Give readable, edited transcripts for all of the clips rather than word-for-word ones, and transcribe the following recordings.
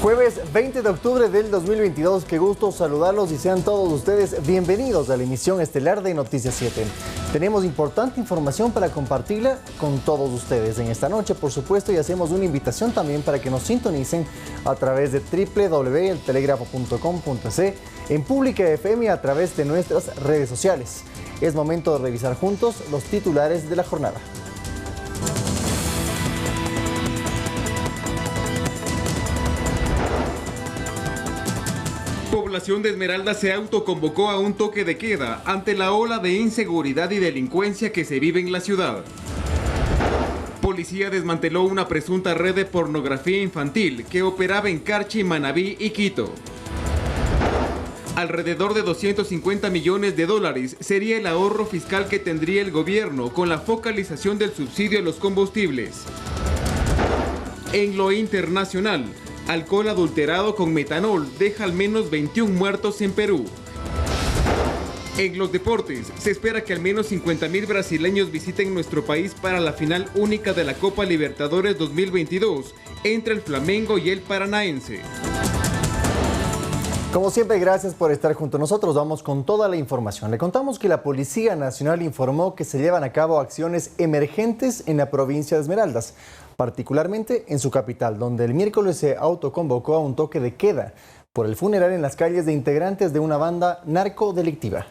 Jueves 20 de octubre del 2022, qué gusto saludarlos y sean todos ustedes bienvenidos a la emisión estelar de Noticias 7. Tenemos importante información para compartirla con todos ustedes en esta noche, por supuesto, y hacemos una invitación también para que nos sintonicen a través de www.eltelegrafo.com.es, en Pública FM y a través de nuestras redes sociales. Es momento de revisar juntos los titulares de la jornada. Población de Esmeraldas se autoconvocó a un toque de queda ante la ola de inseguridad y delincuencia que se vive en la ciudad. Policía desmanteló una presunta red de pornografía infantil que operaba en Carchi, Manabí y Quito. Alrededor de 250 millones de dólares sería el ahorro fiscal que tendría el gobierno con la focalización del subsidio a los combustibles. En lo internacional, alcohol adulterado con metanol deja al menos 21 muertos en Perú. En los deportes, se espera que al menos 50.000 brasileños visiten nuestro país para la final única de la Copa Libertadores 2022 entre el Flamengo y el Paranaense. Como siempre, gracias por estar junto a nosotros. Vamos con toda la información. Le contamos que la Policía Nacional informó que se llevan a cabo acciones emergentes en la provincia de Esmeraldas, particularmente en su capital, donde el miércoles se autoconvocó a un toque de queda por el funeral en las calles de integrantes de una banda narcodelictiva.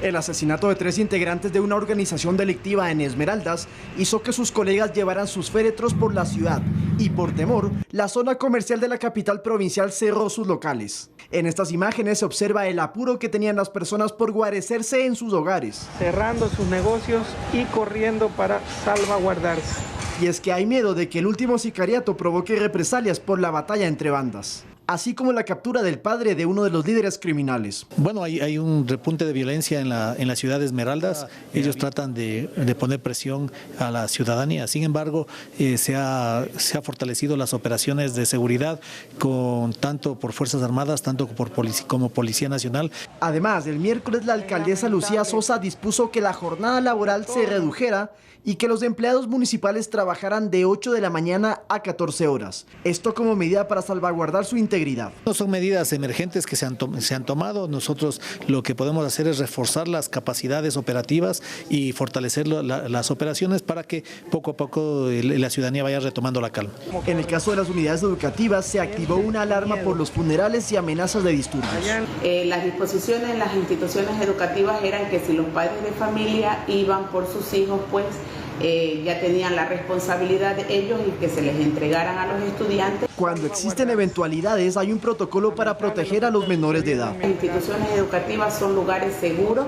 El asesinato de 3 integrantes de una organización delictiva en Esmeraldas hizo que sus colegas llevaran sus féretros por la ciudad y por temor, la zona comercial de la capital provincial cerró sus locales. En estas imágenes se observa el apuro que tenían las personas por guarecerse en sus hogares, cerrando sus negocios y corriendo para salvaguardarse. Y es que hay miedo de que el último sicariato provoque represalias por la batalla entre bandas, así como la captura del padre de uno de los líderes criminales. Bueno, hay un repunte de violencia en la ciudad de Esmeraldas. Ellos tratan de poner presión a la ciudadanía. Sin embargo, se ha fortalecido las operaciones de seguridad tanto por Fuerzas Armadas, tanto como Policía Nacional. Además, el miércoles la alcaldesa Lucía Sosa dispuso que la jornada laboral se redujera y que los empleados municipales trabajaran de 8 de la mañana a 14 horas. Esto como medida para salvaguardar su integridad. No son medidas emergentes que se han tomado. Nosotros lo que podemos hacer es reforzar las capacidades operativas y fortalecer las operaciones para que poco a poco la ciudadanía vaya retomando la calma. En el caso de las unidades educativas se activó una alarma por los funerales y amenazas de disturbios. Las disposiciones en las instituciones educativas eran que si los padres de familia iban por sus hijos, pues ya tenían la responsabilidad de ellos y que se les entregaran a los estudiantes. Cuando existen eventualidades hay un protocolo para proteger a los menores de edad. Las instituciones educativas son lugares seguros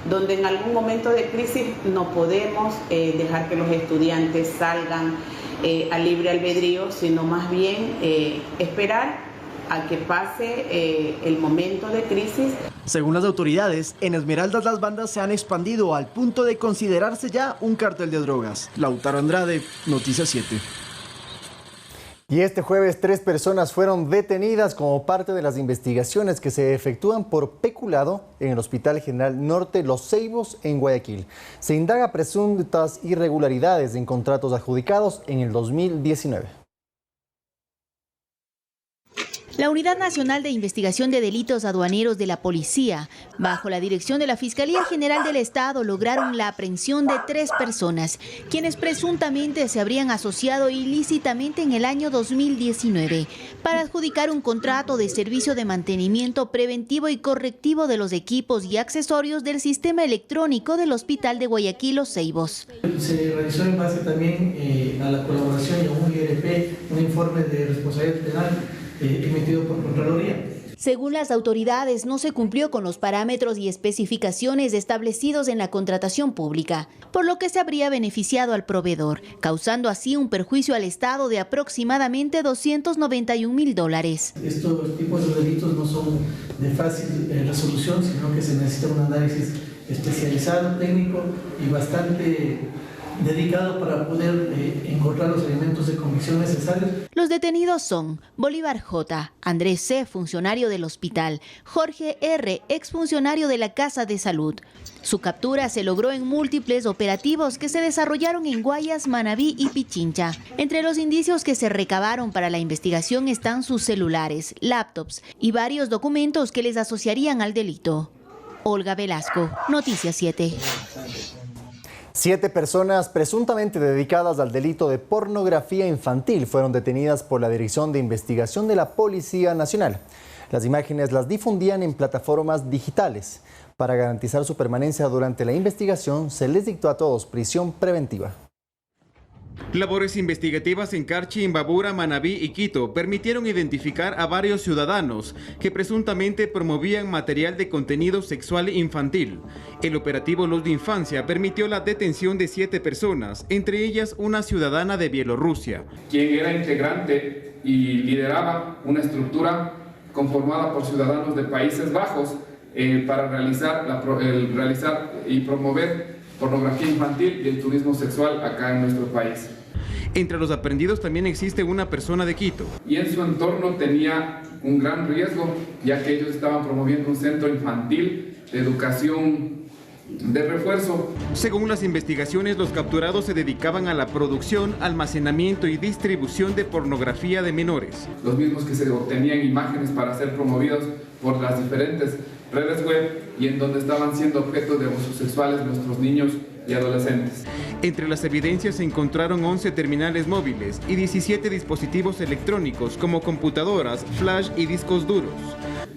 donde en algún momento de crisis no podemos dejar que los estudiantes salgan a libre albedrío, sino más bien esperar a que pase el momento de crisis. Según las autoridades, en Esmeraldas las bandas se han expandido al punto de considerarse ya un cártel de drogas. Lautaro Andrade, Noticias 7. Y este jueves 3 personas fueron detenidas como parte de las investigaciones que se efectúan por peculado en el Hospital General Norte Los Ceibos en Guayaquil. Se indaga presuntas irregularidades en contratos adjudicados en el 2019. La Unidad Nacional de Investigación de Delitos Aduaneros de la Policía, bajo la dirección de la Fiscalía General del Estado, lograron la aprehensión de 3 personas, quienes presuntamente se habrían asociado ilícitamente en el año 2019 para adjudicar un contrato de servicio de mantenimiento preventivo y correctivo de los equipos y accesorios del sistema electrónico del Hospital de Guayaquil Los Ceibos. Se realizó en base también a la colaboración y a un IRP, un informe de responsabilidad penal emitido por Contraloría. Según las autoridades, no se cumplió con los parámetros y especificaciones establecidos en la contratación pública, por lo que se habría beneficiado al proveedor, causando así un perjuicio al Estado de aproximadamente $291.000. Estos tipos de delitos no son de fácil resolución, sino que se necesita un análisis especializado, técnico y bastante dedicado para poder encontrar los elementos de convicción necesarios. Los detenidos son Bolívar J., Andrés C., funcionario del hospital, Jorge R., exfuncionario de la Casa de Salud. Su captura se logró en múltiples operativos que se desarrollaron en Guayas, Manabí y Pichincha. Entre los indicios que se recabaron para la investigación están sus celulares, laptops y varios documentos que les asociarían al delito. Olga Velasco, Noticias 7. 7 personas presuntamente dedicadas al delito de pornografía infantil fueron detenidas por la Dirección de Investigación de la Policía Nacional. Las imágenes las difundían en plataformas digitales. Para garantizar su permanencia durante la investigación, se les dictó a todos prisión preventiva. Labores investigativas en Carchi, Imbabura, Manabí y Quito permitieron identificar a varios ciudadanos que presuntamente promovían material de contenido sexual infantil. El operativo Luz de Infancia permitió la detención de 7 personas, entre ellas una ciudadana de Bielorrusia, quien era integrante y lideraba una estructura conformada por ciudadanos de Países Bajos para realizar y promover pornografía infantil y el turismo sexual acá en nuestro país. Entre los aprehendidos también existe una persona de Quito. Y en su entorno tenía un gran riesgo, ya que ellos estaban promoviendo un centro infantil de educación de refuerzo. Según las investigaciones, los capturados se dedicaban a la producción, almacenamiento y distribución de pornografía de menores. Los mismos que se obtenían imágenes para ser promovidos por las diferentes redes web y en donde estaban siendo objeto de abusos sexuales nuestros niños y adolescentes. Entre las evidencias se encontraron 11 terminales móviles y 17 dispositivos electrónicos como computadoras, flash y discos duros.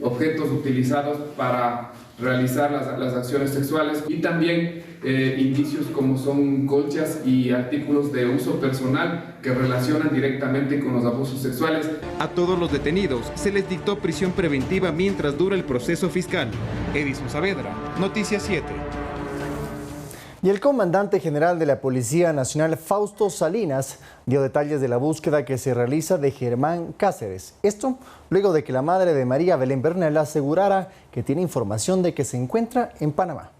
Objetos utilizados para realizar las acciones sexuales y también indicios como son colchas y artículos de uso personal que relacionan directamente con los abusos sexuales. A todos los detenidos se les dictó prisión preventiva mientras dura el proceso fiscal. Edison Saavedra, Noticias 7. Y el comandante general de la Policía Nacional, Fausto Salinas, dio detalles de la búsqueda que se realiza de Germán Cáceres. Esto luego de que la madre de María Belén Bernal asegurara que tiene información de que se encuentra en Panamá.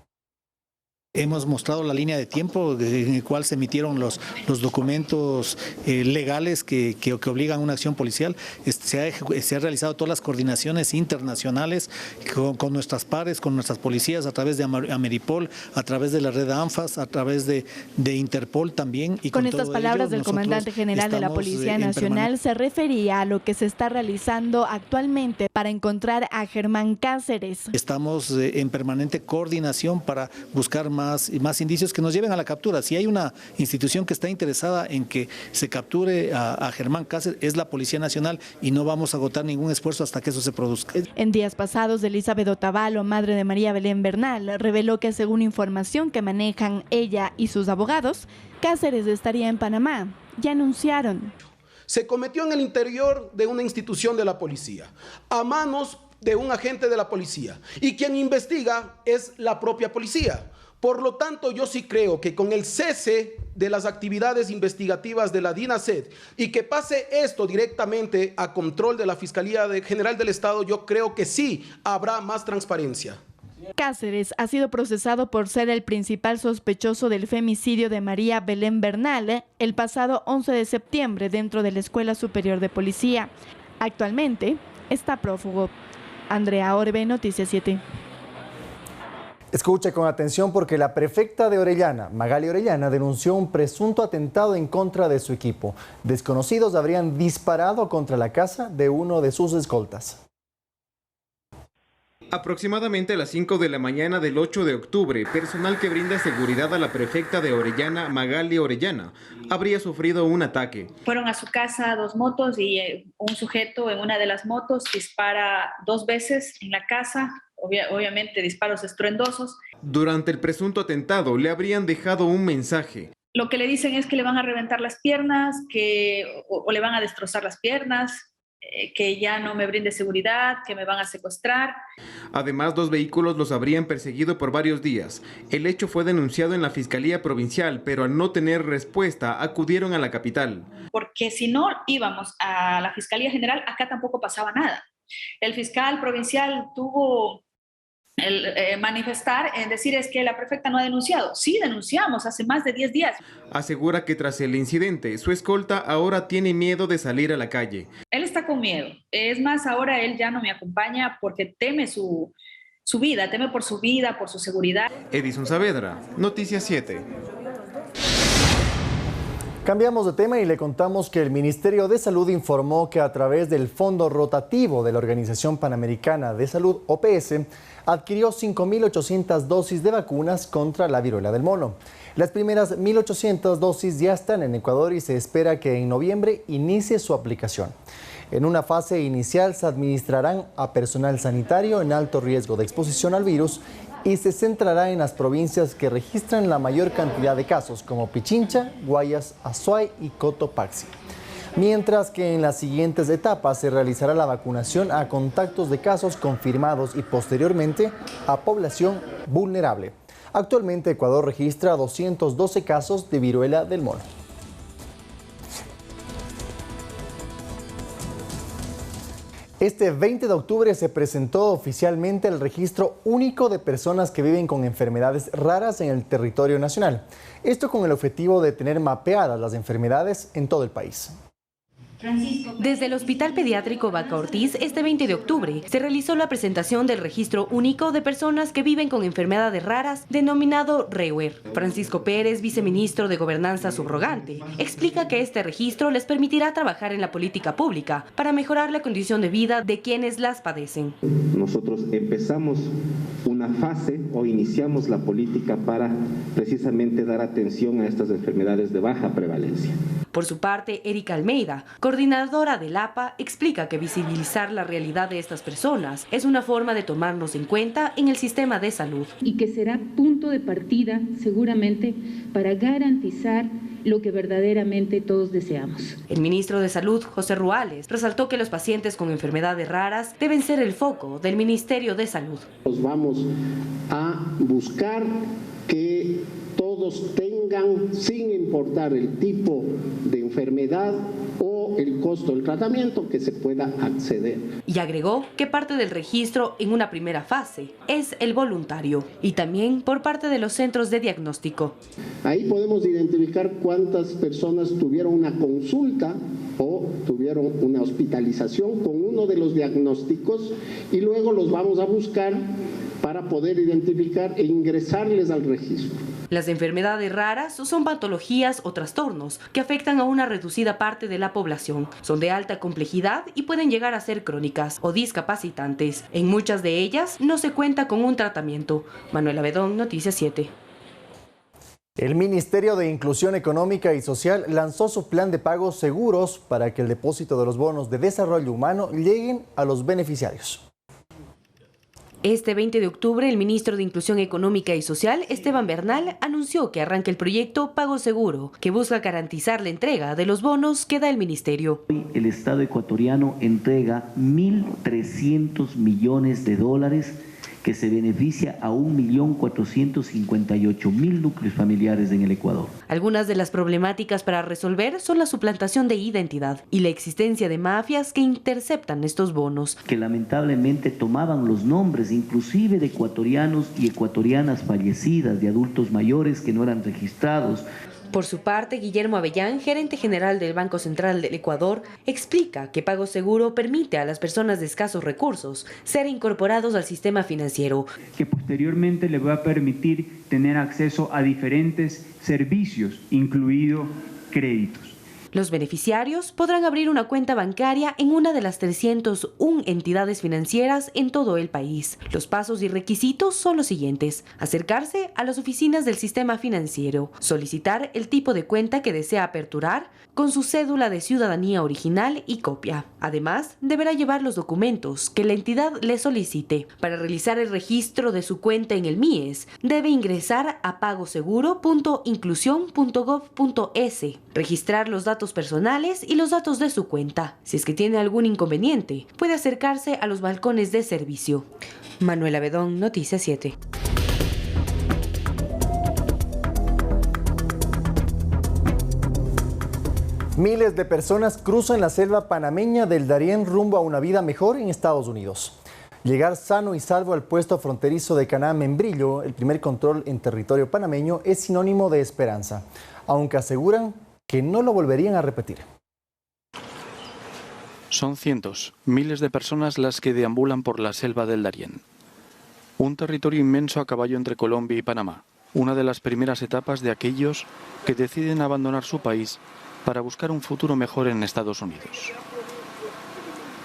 Hemos mostrado la línea de tiempo en el cual se emitieron los documentos legales que obligan a una acción policial. Se ha realizado todas las coordinaciones internacionales con nuestras pares, con nuestras policías a través de Ameripol, a través de la red ANFAS, a través de Interpol también. Y con estas palabras del comandante general de la Policía Nacional se refería a lo que se está realizando actualmente para encontrar a Germán Cáceres. Estamos en permanente coordinación para buscar más indicios que nos lleven a la captura. Si hay una institución que está interesada en que se capture a Germán Cáceres, es la Policía Nacional, y no vamos a agotar ningún esfuerzo hasta que eso se produzca. En días pasados, Elizabeth Otavalo, madre de María Belén Bernal, reveló que según información que manejan ella y sus abogados, Cáceres estaría en Panamá. Ya anunciaron. Se cometió en el interior de una institución de la policía, a manos de un agente de la policía, y quien investiga es la propia policía. Por lo tanto, yo sí creo que con el cese de las actividades investigativas de la DINASED y que pase esto directamente a control de la Fiscalía General del Estado, yo creo que sí habrá más transparencia. Cáceres ha sido procesado por ser el principal sospechoso del femicidio de María Belén Bernal el pasado 11 de septiembre dentro de la Escuela Superior de Policía. Actualmente está prófugo. Andrea Orbe, Noticias 7. Escuche con atención porque la prefecta de Orellana, Magali Orellana, denunció un presunto atentado en contra de su equipo. Desconocidos habrían disparado contra la casa de uno de sus escoltas. Aproximadamente a las 5 de la mañana del 8 de octubre, personal que brinda seguridad a la prefecta de Orellana, Magali Orellana, habría sufrido un ataque. Fueron a su casa 2 motos y un sujeto en una de las motos dispara 2 veces en la casa, obviamente disparos estruendosos. Durante el presunto atentado le habrían dejado un mensaje. Lo que le dicen es que le van a reventar las piernas, o le van a destrozar las piernas, que ya no me brinde seguridad, que me van a secuestrar. Además, 2 vehículos los habrían perseguido por varios días. El hecho fue denunciado en la Fiscalía Provincial, pero al no tener respuesta, acudieron a la capital. Porque si no íbamos a la Fiscalía General, acá tampoco pasaba nada. El fiscal provincial tuvo manifestar, decir es que la prefecta no ha denunciado. Sí, denunciamos hace más de 10 días. Asegura que tras el incidente, su escolta ahora tiene miedo de salir a la calle. Él está con miedo. Es más, ahora él ya no me acompaña porque teme su vida, teme por su vida, por su seguridad. Edison Saavedra, Noticias 7. Cambiamos de tema y le contamos que el Ministerio de Salud informó que a través del Fondo Rotativo de la Organización Panamericana de Salud, OPS, adquirió 5.800 dosis de vacunas contra la viruela del mono. Las primeras 1.800 dosis ya están en Ecuador y se espera que en noviembre inicie su aplicación. En una fase inicial se administrarán a personal sanitario en alto riesgo de exposición al virus y se centrará en las provincias que registran la mayor cantidad de casos, como Pichincha, Guayas, Azuay y Cotopaxi. Mientras que en las siguientes etapas se realizará la vacunación a contactos de casos confirmados y posteriormente a población vulnerable. Actualmente Ecuador registra 212 casos de viruela del mono. Este 20 de octubre se presentó oficialmente el registro único de personas que viven con enfermedades raras en el territorio nacional. Esto con el objetivo de tener mapeadas las enfermedades en todo el país. Desde el Hospital Pediátrico Vaca Ortiz, este 20 de octubre, se realizó la presentación del registro único de personas que viven con enfermedades raras, denominado REWER. Francisco Pérez, viceministro de Gobernanza subrogante, explica que este registro les permitirá trabajar en la política pública para mejorar la condición de vida de quienes las padecen. Nosotros empezamos una fase o iniciamos la política para precisamente dar atención a estas enfermedades de baja prevalencia. Por su parte, Erika Almeida, coordinadora del APA, explica que visibilizar la realidad de estas personas es una forma de tomarnos en cuenta en el sistema de salud. Y que será punto de partida, seguramente, para garantizar lo que verdaderamente todos deseamos. El ministro de Salud, José Ruales, resaltó que los pacientes con enfermedades raras deben ser el foco del Ministerio de Salud. Nos vamos a buscar que todos tengan, sin importar el tipo de enfermedad o el costo del tratamiento, que se pueda acceder. Y agregó que parte del registro en una primera fase es el voluntario y también por parte de los centros de diagnóstico. Ahí podemos identificar cuántas personas tuvieron una consulta o tuvieron una hospitalización con uno de los diagnósticos y luego los vamos a buscar para poder identificar e ingresarles al registro. Las enfermedades raras son patologías o trastornos que afectan a una reducida parte de la población. Son de alta complejidad y pueden llegar a ser crónicas o discapacitantes. En muchas de ellas no se cuenta con un tratamiento. Manuela Bedón, Noticias 7. El Ministerio de Inclusión Económica y Social lanzó su plan de pagos seguros para que el depósito de los bonos de desarrollo humano lleguen a los beneficiarios. Este 20 de octubre, el ministro de Inclusión Económica y Social, Esteban Bernal, anunció que arranca el proyecto Pago Seguro, que busca garantizar la entrega de los bonos que da el ministerio. Hoy el Estado ecuatoriano entrega 1.300 millones de dólares que se beneficia a 1.458.000 núcleos familiares en el Ecuador. Algunas de las problemáticas para resolver son la suplantación de identidad y la existencia de mafias que interceptan estos bonos. Que lamentablemente tomaban los nombres inclusive de ecuatorianos y ecuatorianas fallecidas, de adultos mayores que no eran registrados. Por su parte, Guillermo Avellán, gerente general del Banco Central del Ecuador, explica que Pago Seguro permite a las personas de escasos recursos ser incorporados al sistema financiero. Que posteriormente le va a permitir tener acceso a diferentes servicios, incluido créditos. Los beneficiarios podrán abrir una cuenta bancaria en una de las 301 entidades financieras en todo el país. Los pasos y requisitos son los siguientes: acercarse a las oficinas del sistema financiero, solicitar el tipo de cuenta que desea aperturar con su cédula de ciudadanía original y copia. Además, deberá llevar los documentos que la entidad le solicite. Para realizar el registro de su cuenta en el MIES, debe ingresar a pagoseguro.inclusión.gov.es, registrar los datos personales y los datos de su cuenta. Si es que tiene algún inconveniente, puede acercarse a los balcones de servicio. Manuela Bedón, Noticias 7. Miles de personas cruzan la selva panameña del Darién rumbo a una vida mejor en Estados Unidos. Llegar sano y salvo al puesto fronterizo de Canaán Membrillo, el primer control en territorio panameño, es sinónimo de esperanza, aunque aseguran que no lo volverían a repetir. Son cientos, miles de personas las que deambulan por la selva del Darién. Un territorio inmenso a caballo entre Colombia y Panamá, una de las primeras etapas de aquellos que deciden abandonar su país para buscar un futuro mejor en Estados Unidos.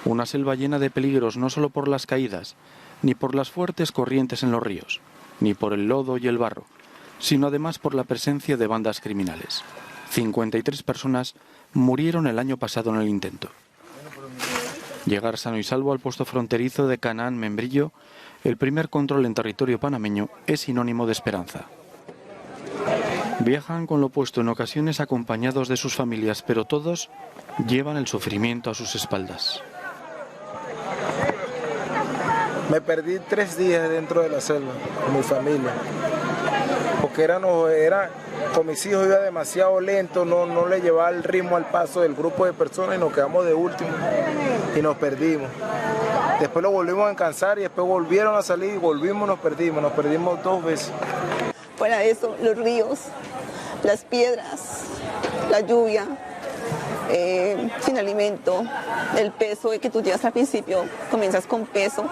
Una selva llena de peligros no solo por las caídas, ni por las fuertes corrientes en los ríos, ni por el lodo y el barro, sino además por la presencia de bandas criminales. 53 personas murieron el año pasado en el intento. Llegar sano y salvo al puesto fronterizo de Canaán Membrillo, el primer control en territorio panameño, es sinónimo de esperanza. Viajan con lo opuesto en ocasiones acompañados de sus familias, pero todos llevan el sufrimiento a sus espaldas. Me perdí 3 días dentro de la selva con mi familia, porque con mis hijos iba demasiado lento, no le llevaba el ritmo al paso del grupo de personas y nos quedamos de último y nos perdimos. Después lo volvimos a alcanzar y después volvieron a salir y volvimos, nos perdimos 2 veces. Fuera de eso, los ríos, las piedras, la lluvia, sin alimento, el peso que tú llevas al principio, comienzas con peso,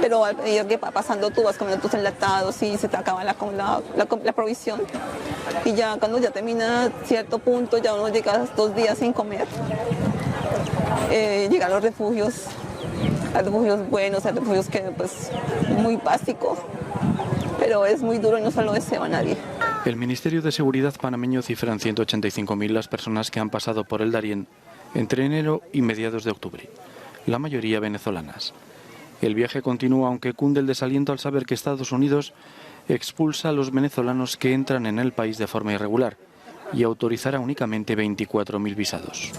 pero a medida que va pasando tú vas comiendo tus enlatados y se te acaba la provisión. Y ya cuando ya termina cierto punto, ya uno llega 2 días sin comer. Llegan los refugios, hay refugios buenos, hay refugios que pues muy básicos, pero es muy duro y no se lo deseo a nadie. El Ministerio de Seguridad panameño cifra en 185.000 las personas que han pasado por el Darién entre enero y mediados de octubre, la mayoría venezolanas. El viaje continúa, aunque cunde el desaliento al saber que Estados Unidos expulsa a los venezolanos que entran en el país de forma irregular y autorizará únicamente 24.000 visados.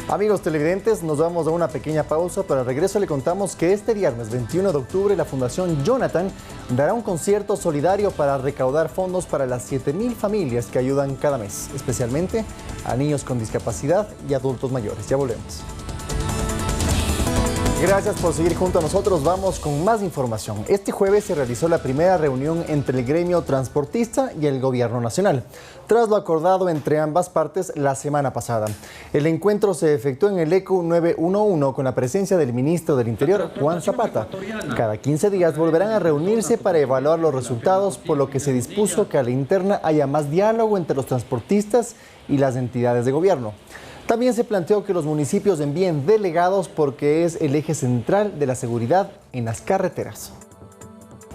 Amigos televidentes, nos vamos a una pequeña pausa, pero al regreso le contamos que este viernes 21 de octubre la Fundación Jonathan dará un concierto solidario para recaudar fondos para las 7.000 familias que ayudan cada mes, especialmente a niños con discapacidad y adultos mayores. Ya volvemos. Gracias por seguir junto a nosotros. Vamos con más información. Este jueves se realizó la primera reunión entre el gremio transportista y el gobierno nacional, tras lo acordado entre ambas partes la semana pasada. El encuentro se efectuó en el ECU 911 con la presencia del ministro del Interior, Juan Zapata. Cada 15 días volverán a reunirse para evaluar los resultados, por lo que se dispuso que a la interna haya más diálogo entre los transportistas y las entidades de gobierno. También se planteó que los municipios envíen delegados porque es el eje central de la seguridad en las carreteras.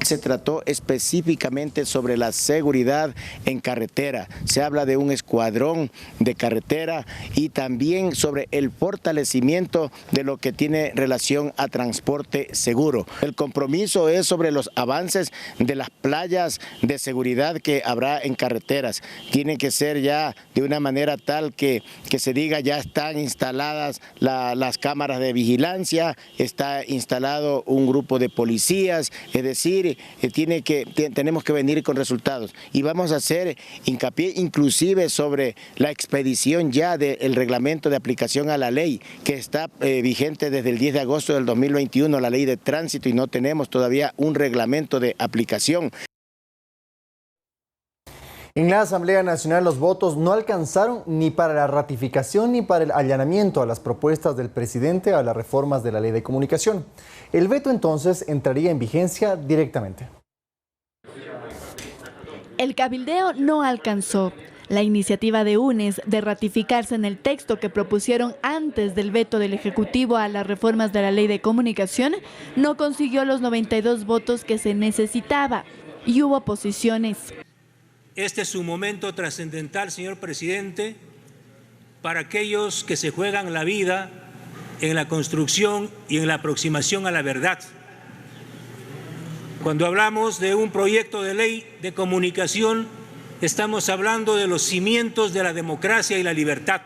Se trató específicamente sobre la seguridad en carretera. Se habla de un escuadrón de carretera y también sobre el fortalecimiento de lo que tiene relación a transporte seguro. El compromiso es sobre los avances de las playas de seguridad que habrá en carreteras. Tienen que ser ya de una manera tal que se diga ya están instaladas las cámaras de vigilancia, está instalado un grupo de policías, es decir, tenemos que venir con resultados y vamos a hacer hincapié inclusive sobre la expedición ya del reglamento de aplicación a la ley que está vigente desde el 10 de agosto del 2021, la ley de tránsito, y no tenemos todavía un reglamento de aplicación. En la Asamblea Nacional los votos no alcanzaron ni para la ratificación ni para el allanamiento a las propuestas del presidente a las reformas de la ley de comunicación. El veto entonces entraría en vigencia directamente. El cabildeo no alcanzó. La iniciativa de UNES de ratificarse en el texto que propusieron antes del veto del Ejecutivo a las reformas de la ley de comunicación no consiguió los 92 votos que se necesitaba y hubo oposiciones. Este es un momento trascendental, señor presidente, para aquellos que se juegan la vida en la construcción y en la aproximación a la verdad. Cuando hablamos de un proyecto de ley de comunicación, estamos hablando de los cimientos de la democracia y la libertad.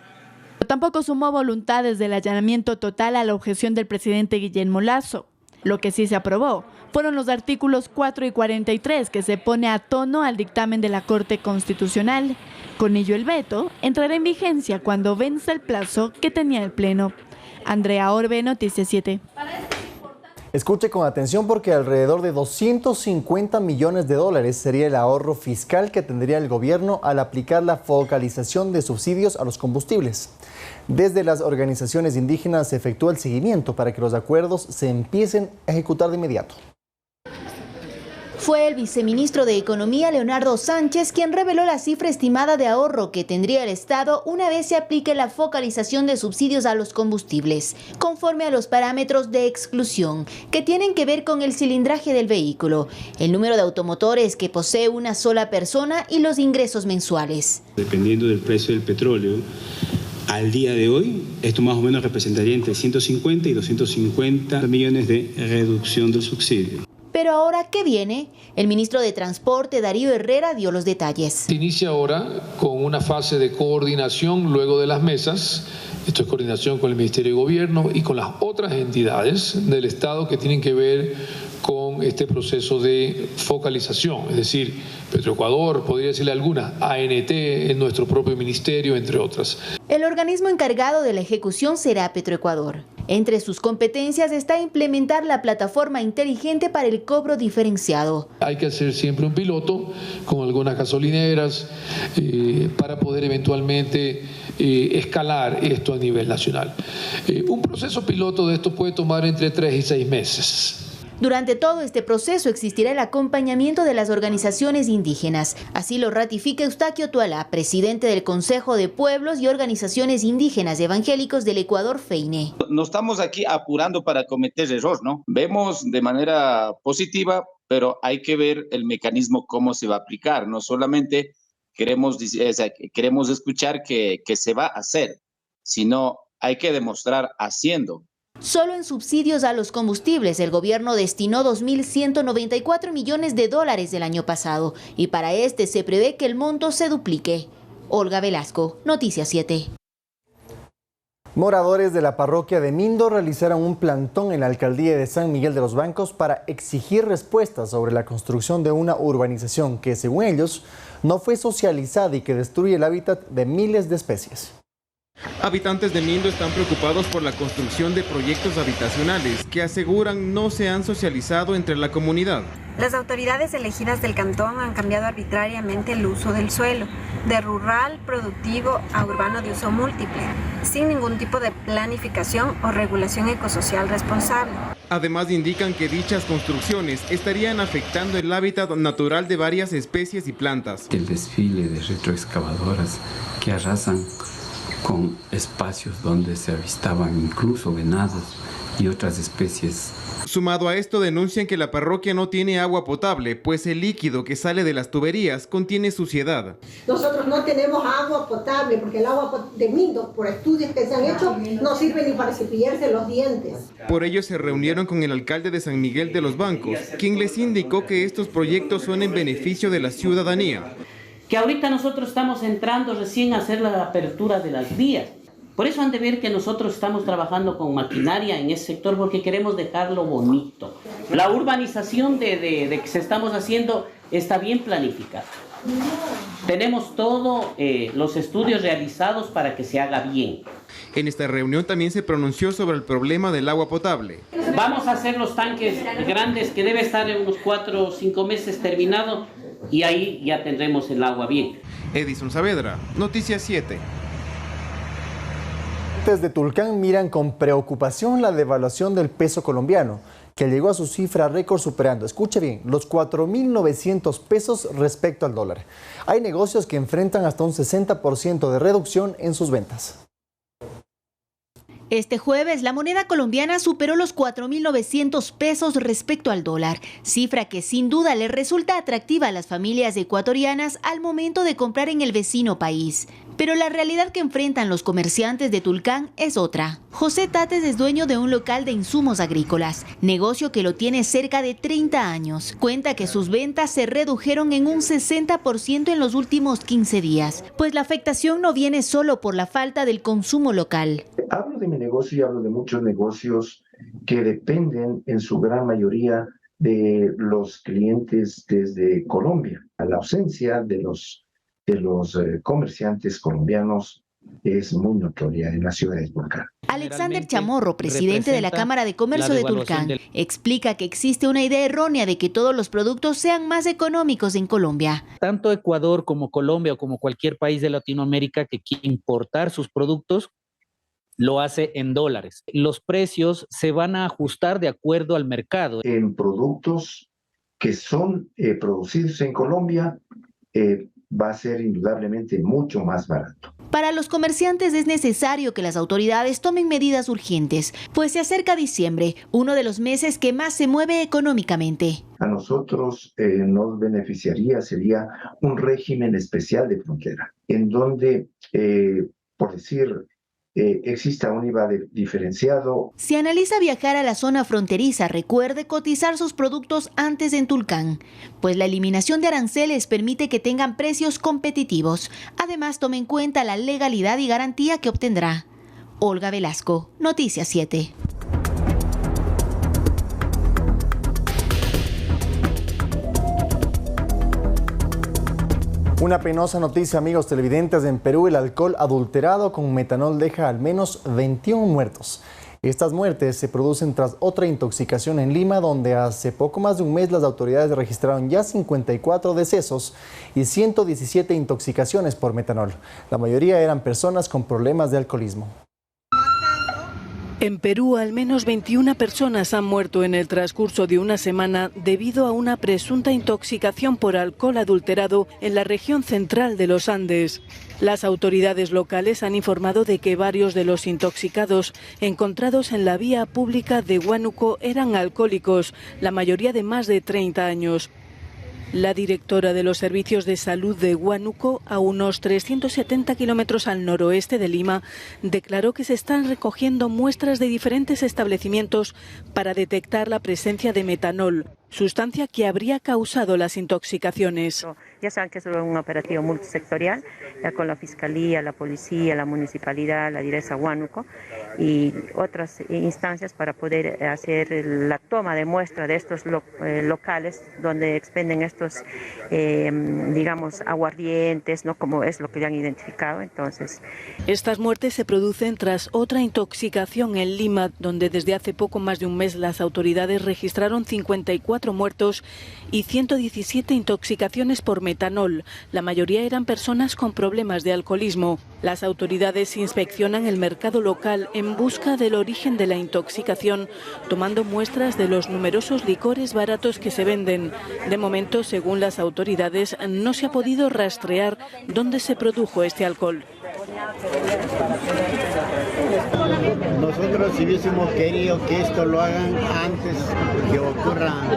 Tampoco sumó voluntades del allanamiento total a la objeción del presidente Guillermo Lasso. Lo que sí se aprobó fueron los artículos 4 y 43 que se pone a tono al dictamen de la Corte Constitucional. Con ello el veto entrará en vigencia cuando venza el plazo que tenía el Pleno. Andrea Orbe, Noticias 7. Escuche con atención porque alrededor de 250 millones de dólares sería el ahorro fiscal que tendría el gobierno al aplicar la focalización de subsidios a los combustibles. Desde las organizaciones indígenas se efectúa el seguimiento para que los acuerdos se empiecen a ejecutar de inmediato. Fue el viceministro de Economía, Leonardo Sánchez, quien reveló la cifra estimada de ahorro que tendría el Estado una vez se aplique la focalización de subsidios a los combustibles, conforme a los parámetros de exclusión, que tienen que ver con el cilindraje del vehículo, el número de automotores que posee una sola persona y los ingresos mensuales. Dependiendo del precio del petróleo, al día de hoy, esto más o menos representaría entre 150 y 250 millones de reducción del subsidio. Pero ahora, ¿qué viene? El ministro de Transporte, Darío Herrera, dio los detalles. Se inicia ahora con una fase de coordinación luego de las mesas. Esto es coordinación con el Ministerio de Gobierno y con las otras entidades del Estado que tienen que ver con este proceso de focalización. Es decir, Petroecuador, podría decirle algunas, ANT, en nuestro propio ministerio, entre otras. El organismo encargado de la ejecución será Petroecuador. Entre sus competencias está implementar la plataforma inteligente para el cobro diferenciado. Hay que hacer siempre un piloto con algunas gasolineras para poder eventualmente escalar esto a nivel nacional. Un proceso piloto de esto puede tomar entre 3 y 6 meses. Durante todo este proceso existirá el acompañamiento de las organizaciones indígenas. Así lo ratifica Eustaquio Tualá, presidente del Consejo de Pueblos y Organizaciones Indígenas Evangélicos del Ecuador, FEINE. No estamos aquí apurando para cometer error, ¿no? Vemos de manera positiva, pero hay que ver el mecanismo cómo se va a aplicar. No solamente queremos escuchar que se va a hacer, sino hay que demostrar haciendo. Solo en subsidios a los combustibles, el gobierno destinó 2.194 millones de dólares del año pasado y para este se prevé que el monto se duplique. Olga Velasco, Noticias 7. Moradores de la parroquia de Mindo realizaron un plantón en la alcaldía de San Miguel de los Bancos para exigir respuestas sobre la construcción de una urbanización que, según ellos, no fue socializada y que destruye el hábitat de miles de especies. Habitantes de Mindo están preocupados por la construcción de proyectos habitacionales que aseguran no se han socializado entre la comunidad. Las autoridades elegidas del cantón han cambiado arbitrariamente el uso del suelo, de rural, productivo a urbano de uso múltiple, sin ningún tipo de planificación o regulación ecosocial responsable. Además indican que dichas construcciones estarían afectando el hábitat natural de varias especies y plantas. El desfile de retroexcavadoras que arrasan con espacios donde se avistaban incluso venados y otras especies. Sumado a esto, denuncian que la parroquia no tiene agua potable, pues el líquido que sale de las tuberías contiene suciedad. Nosotros no tenemos agua potable porque el agua de Mindo, por estudios que se han hecho, no sirve ni para cepillarse los dientes. Por ello se reunieron con el alcalde de San Miguel de los Bancos, quien les indicó que estos proyectos son en beneficio de la ciudadanía. Que ahorita nosotros estamos entrando recién a hacer la apertura de las vías. Por eso han de ver que nosotros estamos trabajando con maquinaria en ese sector porque queremos dejarlo bonito. La urbanización que se estamos haciendo está bien planificada. Tenemos todos los estudios realizados para que se haga bien. En esta reunión también se pronunció sobre el problema del agua potable. Vamos a hacer los tanques grandes que debe estar en unos 4 o 5 meses terminado y ahí ya tendremos el agua bien. Edison Saavedra, Noticias 7. Desde Tulcán miran con preocupación la devaluación del peso colombiano, que llegó a su cifra récord superando, escuche bien, los 4.900 pesos respecto al dólar. Hay negocios que enfrentan hasta un 60% de reducción en sus ventas. Este jueves, la moneda colombiana superó los 4.900 pesos respecto al dólar, cifra que sin duda le resulta atractiva a las familias ecuatorianas al momento de comprar en el vecino país. Pero la realidad que enfrentan los comerciantes de Tulcán es otra. José Tates es dueño de un local de insumos agrícolas, negocio que lo tiene cerca de 30 años. Cuenta que sus ventas se redujeron en un 60% en los últimos 15 días, pues la afectación no viene solo por la falta del consumo local. Hablo de mi negocio y hablo de muchos negocios que dependen en su gran mayoría de los clientes desde Colombia. A la ausencia de los comerciantes colombianos es muy notoria en las ciudades volcán. Alexander Chamorro, presidente de la Cámara de Comercio de Tulcán, explica que existe una idea errónea de que todos los productos sean más económicos en Colombia. Tanto Ecuador como Colombia o como cualquier país de Latinoamérica que quiere importar sus productos, lo hace en dólares. Los precios se van a ajustar de acuerdo al mercado. En productos que son producidos en Colombia, va a ser indudablemente mucho más barato. Para los comerciantes es necesario que las autoridades tomen medidas urgentes, pues se acerca diciembre, uno de los meses que más se mueve económicamente. A nosotros nos beneficiaría, sería un régimen especial de frontera, en donde, por decir, exista un IVA diferenciado. Si analiza viajar a la zona fronteriza, recuerde cotizar sus productos antes en Tulcán, pues la eliminación de aranceles permite que tengan precios competitivos. Además, tome en cuenta la legalidad y garantía que obtendrá. Olga Velasco, Noticias 7. Una penosa noticia, amigos televidentes. En Perú, el alcohol adulterado con metanol deja al menos 21 muertos. Estas muertes se producen tras otra intoxicación en Lima, donde hace poco más de un mes las autoridades registraron ya 54 decesos y 117 intoxicaciones por metanol. La mayoría eran personas con problemas de alcoholismo. En Perú, al menos 21 personas han muerto en el transcurso de una semana debido a una presunta intoxicación por alcohol adulterado en la región central de los Andes. Las autoridades locales han informado de que varios de los intoxicados encontrados en la vía pública de Huánuco eran alcohólicos, la mayoría de más de 30 años. La directora de los servicios de salud de Huánuco, a unos 370 kilómetros al noroeste de Lima, declaró que se están recogiendo muestras de diferentes establecimientos para detectar la presencia de metanol, sustancia que habría causado las intoxicaciones. Ya saben que es un operativo multisectorial, ya con la Fiscalía, la Policía, la Municipalidad, la Direza Huánuco y otras instancias para poder hacer la toma de muestra de estos locales donde expenden estos, digamos, aguardientes, ¿no? Como es lo que ya han identificado. Entonces, estas muertes se producen tras otra intoxicación en Lima, donde desde hace poco más de un mes las autoridades registraron 54 muertos y 117 intoxicaciones por metanol. La mayoría eran personas con problemas de alcoholismo. Las autoridades inspeccionan el mercado local en busca del origen de la intoxicación, tomando muestras de los numerosos licores baratos que se venden. De momento, según las autoridades, no se ha podido rastrear dónde se produjo este alcohol. Nosotros si hubiésemos querido que esto lo hagan antes que ocurran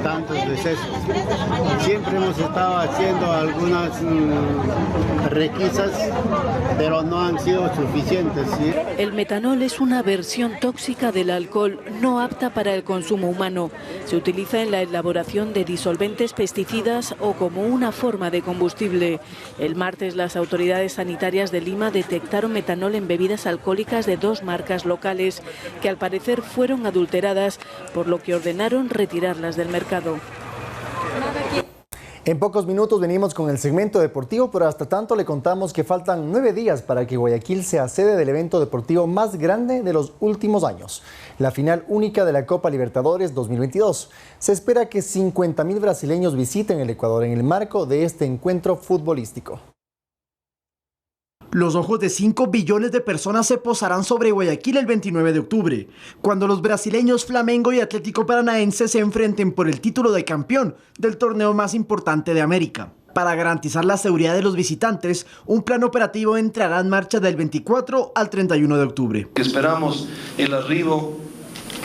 tantos decesos. Siempre hemos estado haciendo algunas requisas, pero no han sido suficientes, ¿sí? El metanol es una versión tóxica del alcohol, no apta para el consumo humano. Se utiliza en la elaboración de disolventes, pesticidas o como una forma de combustible. El martes las autoridades sanitarias de Lima detectaron metanol en bebidas alcohólicas de 2 marcas locales que al parecer fueron adulteradas, por lo que ordenaron retirarlas del mercado. En pocos minutos venimos con el segmento deportivo, pero hasta tanto le contamos que faltan 9 días para que Guayaquil sea sede del evento deportivo más grande de los últimos años, la final única de la Copa Libertadores 2022. Se espera que 50.000 brasileños visiten el Ecuador en el marco de este encuentro futbolístico. Los ojos de 5 billones de personas se posarán sobre Guayaquil el 29 de octubre, cuando los brasileños Flamengo y Atlético Paranaense se enfrenten por el título de campeón del torneo más importante de América. Para garantizar la seguridad de los visitantes, un plan operativo entrará en marcha del 24 al 31 de octubre. Esperamos el arribo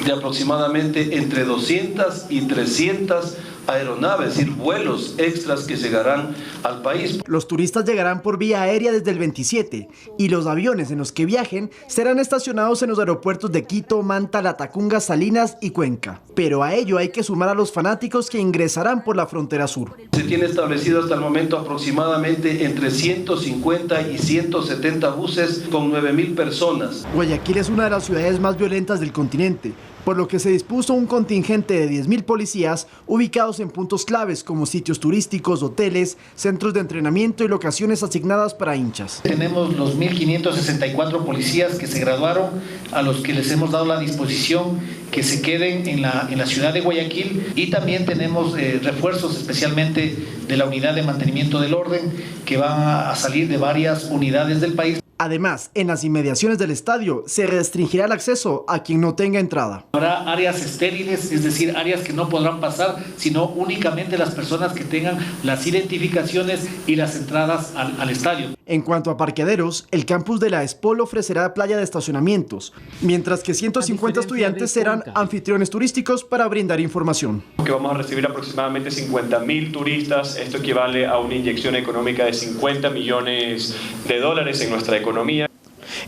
de aproximadamente entre 200 y 300 aeronaves, es decir, vuelos extras que llegarán al país. Los turistas llegarán por vía aérea desde el 27 y los aviones en los que viajen serán estacionados en los aeropuertos de Quito, Manta, Latacunga, Salinas y Cuenca. Pero a ello hay que sumar a los fanáticos que ingresarán por la frontera sur. Se tiene establecido hasta el momento aproximadamente entre 150 y 170 buses con 9.000 personas. Guayaquil es una de las ciudades más violentas del continente, por lo que se dispuso un contingente de 10.000 policías ubicados en puntos claves como sitios turísticos, hoteles, centros de entrenamiento y locaciones asignadas para hinchas. Tenemos los 1.564 policías que se graduaron, a los que les hemos dado la disposición que se queden en la ciudad de Guayaquil, y también tenemos refuerzos especialmente de la unidad de mantenimiento del orden que van a salir de varias unidades del país. Además, en las inmediaciones del estadio se restringirá el acceso a quien no tenga entrada. Habrá áreas estériles, es decir, áreas que no podrán pasar, sino únicamente las personas que tengan las identificaciones y las entradas al estadio. En cuanto a parqueaderos, el campus de la ESPOL ofrecerá playa de estacionamientos, mientras que 150 estudiantes serán anfitriones turísticos para brindar información. Que vamos a recibir aproximadamente 50.000 turistas, esto equivale a una inyección económica de $50 millones en nuestra economía.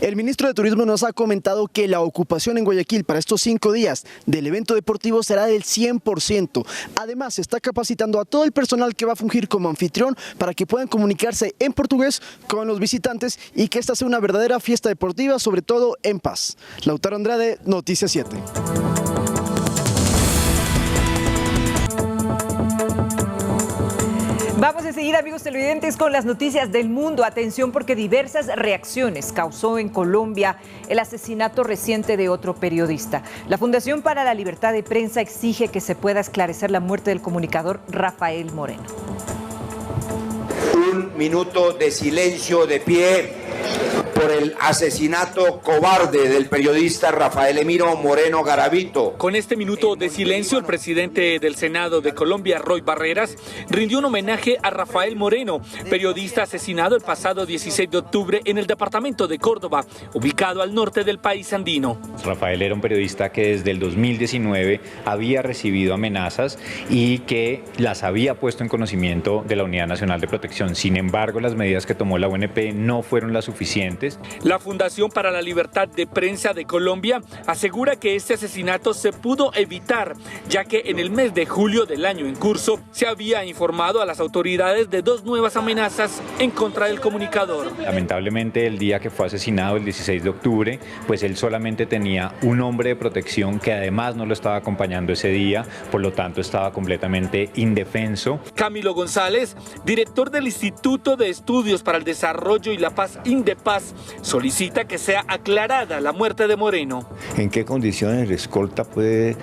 El ministro de Turismo nos ha comentado que la ocupación en Guayaquil para estos 5 días del evento deportivo será del 100%. Además, se está capacitando a todo el personal que va a fungir como anfitrión para que puedan comunicarse en portugués con los visitantes y que esta sea una verdadera fiesta deportiva, sobre todo en paz. Lautaro Andrade, Noticias 7. Vamos a seguir, amigos televidentes, con las noticias del mundo. Atención, porque diversas reacciones causó en Colombia el asesinato reciente de otro periodista. La Fundación para la Libertad de Prensa exige que se pueda esclarecer la muerte del comunicador Rafael Moreno. Un minuto de silencio de pie por el asesinato cobarde del periodista Rafael Emiro Moreno Garavito. Con este minuto de silencio, el presidente del Senado de Colombia, Roy Barreras, rindió un homenaje a Rafael Moreno, periodista asesinado el pasado 16 de octubre en el departamento de Córdoba, ubicado al norte del país andino. Rafael era un periodista que desde el 2019 había recibido amenazas y que las había puesto en conocimiento de la Unidad Nacional de Protección. Sin embargo, las medidas que tomó la UNP no fueron las suficientes. La Fundación para la Libertad de Prensa de Colombia asegura que este asesinato se pudo evitar, ya que en el mes de julio del año en curso se había informado a las autoridades de 2 nuevas amenazas en contra del comunicador. Lamentablemente, el día que fue asesinado, el 16 de octubre, pues él solamente tenía un hombre de protección que además no lo estaba acompañando ese día, por lo tanto estaba completamente indefenso. Camilo González, director del Instituto de Estudios para el Desarrollo y la Paz, INDEPAZ, solicita que sea aclarada la muerte de Moreno. ¿En qué condiciones el escolta puede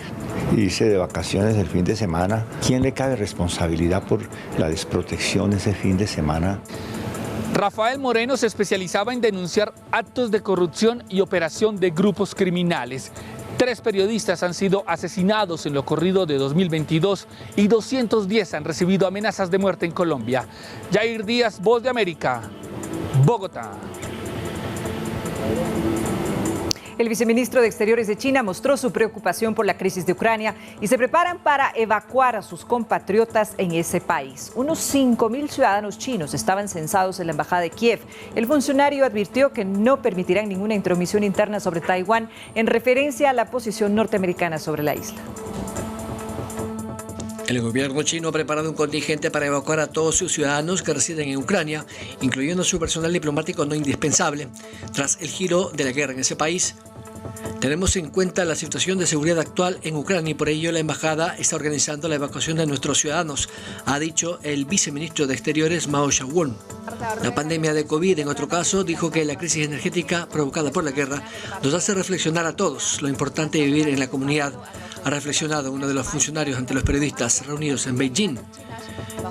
irse de vacaciones el fin de semana? ¿Quién le cabe responsabilidad por la desprotección ese fin de semana? Rafael Moreno se especializaba en denunciar actos de corrupción y operación de grupos criminales. 3 periodistas han sido asesinados en lo corrido de 2022 y 210 han recibido amenazas de muerte en Colombia. Jair Díaz, Voz de América, Bogotá. El viceministro de Exteriores de China mostró su preocupación por la crisis de Ucrania y se preparan para evacuar a sus compatriotas en ese país. Unos 5.000 ciudadanos chinos estaban censados en la embajada de Kiev. El funcionario advirtió que no permitirán ninguna intromisión interna sobre Taiwán en referencia a la posición norteamericana sobre la isla. El gobierno chino ha preparado un contingente para evacuar a todos sus ciudadanos que residen en Ucrania, incluyendo su personal diplomático no indispensable, tras el giro de la guerra en ese país. Tenemos en cuenta la situación de seguridad actual en Ucrania y por ello la embajada está organizando la evacuación de nuestros ciudadanos, ha dicho el viceministro de Exteriores Mao Xiaowon. La pandemia de COVID, en otro caso, dijo que la crisis energética provocada por la guerra nos hace reflexionar a todos lo importante de vivir en la comunidad, ha reflexionado uno de los funcionarios ante los periodistas reunidos en Beijing.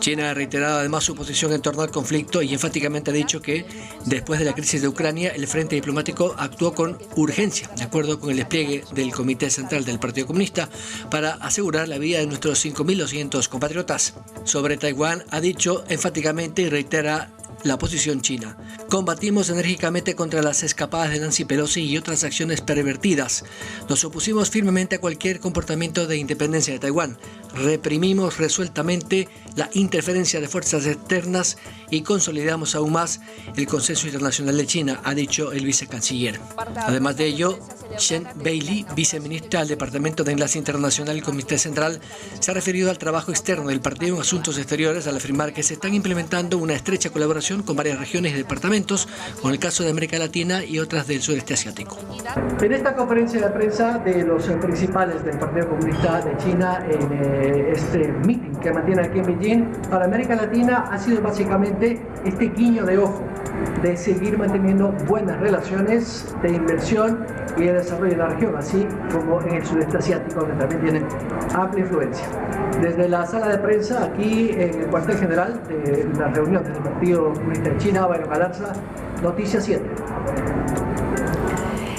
China ha reiterado además su posición en torno al conflicto y enfáticamente ha dicho que después de la crisis de Ucrania el frente diplomático actuó con urgencia, de acuerdo con el despliegue del Comité Central del Partido Comunista, para asegurar la vida de nuestros 5.200 compatriotas. Sobre Taiwán ha dicho enfáticamente y reitera la posición china. Combatimos enérgicamente contra las escapadas de Nancy Pelosi y otras acciones pervertidas. Nos opusimos firmemente a cualquier comportamiento de independencia de Taiwán. Reprimimos resueltamente la interferencia de fuerzas externas y consolidamos aún más el consenso internacional de China, ha dicho el vicecanciller. Además de ello, Shen Bailey, viceministra del Departamento de Enlace Internacional del Comité Central, se ha referido al trabajo externo del partido en asuntos exteriores al afirmar que se están implementando una estrecha colaboración con varias regiones y departamentos, con el caso de América Latina y otras del sudeste asiático. En esta conferencia de prensa de los principales del Partido Comunista de China, en este meeting que mantiene aquí en Beijing, para América Latina ha sido básicamente este guiño de ojo de seguir manteniendo buenas relaciones de inversión y de desarrollo en la región, así como en el sudeste asiático, donde también tienen amplia influencia. Desde la sala de prensa, aquí en el cuartel general de la reunión del Partido Comunista de China, Bayron Galarza, Noticias 7.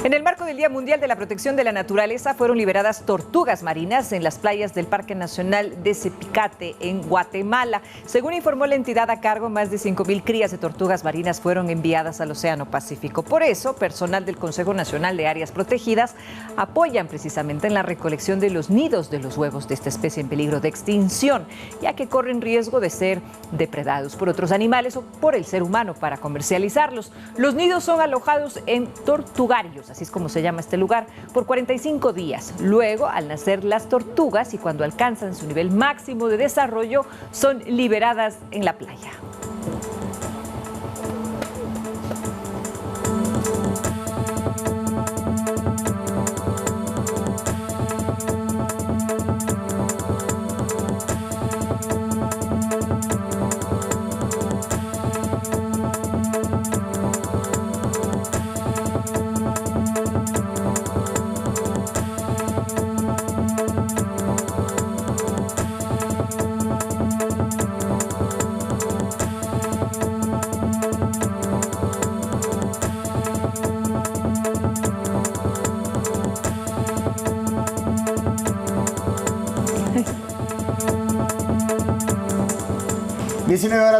En el marco del Día Mundial de la Protección de la Naturaleza fueron liberadas tortugas marinas en las playas del Parque Nacional de Cepicate, en Guatemala. Según informó la entidad a cargo, más de 5,000 crías de tortugas marinas fueron enviadas al Océano Pacífico. Por eso, personal del Consejo Nacional de Áreas Protegidas apoyan precisamente en la recolección de los nidos de los huevos de esta especie en peligro de extinción, ya que corren riesgo de ser depredados por otros animales o por el ser humano para comercializarlos. Los nidos son alojados en tortugarios, así es como se llama este lugar, por 45 días. Luego, al nacer las tortugas y cuando alcanzan su nivel máximo de desarrollo, son liberadas en la playa.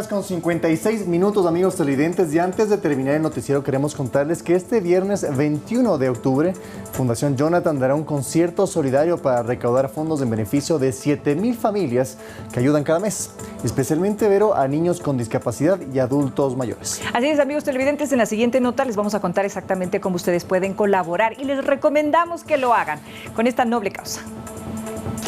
Con 56 minutos, amigos televidentes, y antes de terminar el noticiero queremos contarles que este viernes 21 de octubre Fundación Jonathan dará un concierto solidario para recaudar fondos en beneficio de 7,000 familias que ayudan cada mes, especialmente, Vero, a niños con discapacidad y adultos mayores. Así es, amigos televidentes, en la siguiente nota les vamos a contar exactamente cómo ustedes pueden colaborar y les recomendamos que lo hagan con esta noble causa.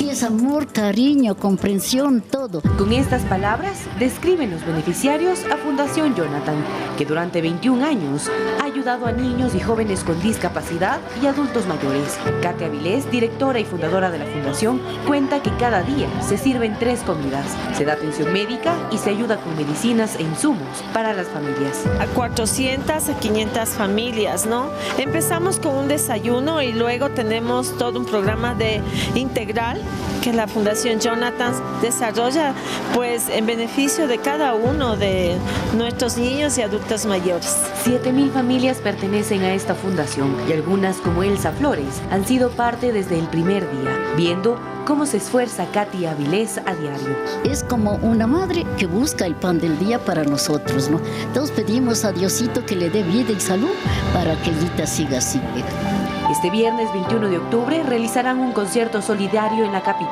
Es amor, cariño, comprensión, todo. Con estas palabras describen los beneficiarios a Fundación Jonathan, que durante 21 años ha ayudado a niños y jóvenes con discapacidad y adultos mayores. Katia Avilés, directora y fundadora de la fundación, cuenta que cada día se sirven 3 comidas, se da atención médica y se ayuda con medicinas e insumos para las familias. A 400 a 500 familias, ¿no? Empezamos con un desayuno y luego tenemos todo un programa de integral que la Fundación Jonathan desarrolla, pues en beneficio de cada uno de nuestros niños y adultos mayores. 7,000 familias pertenecen a esta fundación y algunas, como Elsa Flores, han sido parte desde el primer día, viendo cómo se esfuerza Katia Avilés a diario. Es como una madre que busca el pan del día para nosotros, ¿no? Entonces pedimos a Diosito que le dé vida y salud para que ella siga así. Este viernes 21 de octubre realizarán un concierto solidario en la capital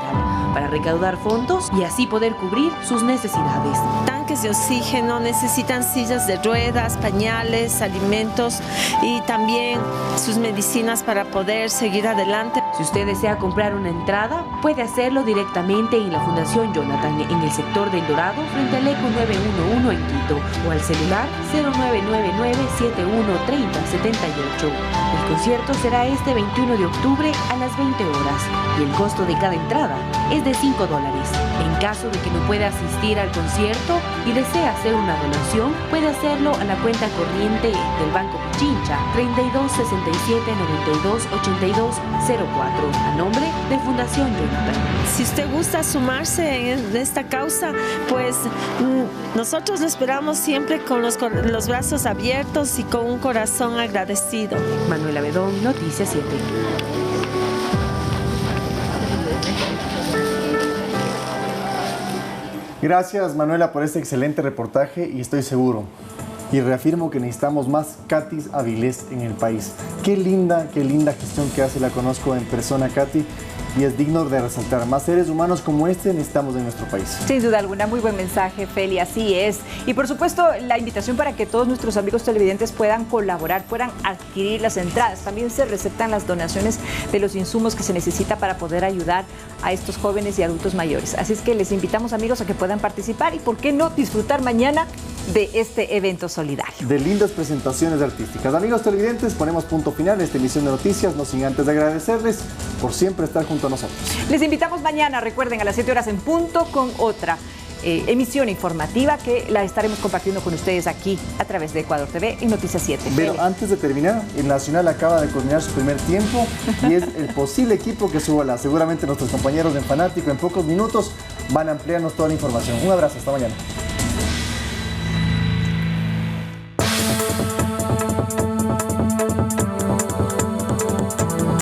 para recaudar fondos y así poder cubrir sus necesidades. Tanques de oxígeno, necesitan sillas de ruedas, pañales, alimentos y también sus medicinas para poder seguir adelante. Si usted desea comprar una entrada, puede hacerlo directamente en la Fundación Jonathan en el sector del Dorado frente al ECO 911 en Quito o al celular 0999-713078. El concierto será este 21 de octubre a las 20 horas y el costo de cada entrada es de $5. En caso de que no pueda asistir al concierto y desea hacer una donación, puede hacerlo a la cuenta corriente del Banco Pichincha 3267928204 a nombre de Fundación Jonathan. Si usted gusta sumarse en esta causa, pues nosotros lo esperamos siempre con los brazos abiertos y con un corazón agradecido. Manuela Bedón, Noticias 7. Gracias, Manuela, por este excelente reportaje y estoy seguro y reafirmo que necesitamos más Katy Avilés en el país. Qué linda gestión que hace, la conozco en persona, Katy, y es digno de resaltar. Más seres humanos como este necesitamos en nuestro país. Sin duda alguna, muy buen mensaje, Feli, así es. Y por supuesto, la invitación para que todos nuestros amigos televidentes puedan colaborar, puedan adquirir las entradas. También se receptan las donaciones de los insumos que se necesita para poder ayudar a estos jóvenes y adultos mayores. Así es que les invitamos, amigos, a que puedan participar y, ¿por qué no, disfrutar mañana de este evento solidario? De lindas presentaciones artísticas. Amigos televidentes, ponemos punto final a esta emisión de noticias, no sin antes de agradecerles por siempre estar junto a nosotros. Les invitamos mañana, recuerden, a las 7 horas en punto, con otra emisión informativa que la estaremos compartiendo con ustedes aquí a través de Ecuador TV en Noticias 7. Pero antes de terminar, el Nacional acaba de culminar su primer tiempo y es el posible equipo que suba. Seguramente nuestros compañeros en Fanático en pocos minutos van a ampliarnos toda la información. Un abrazo, hasta mañana.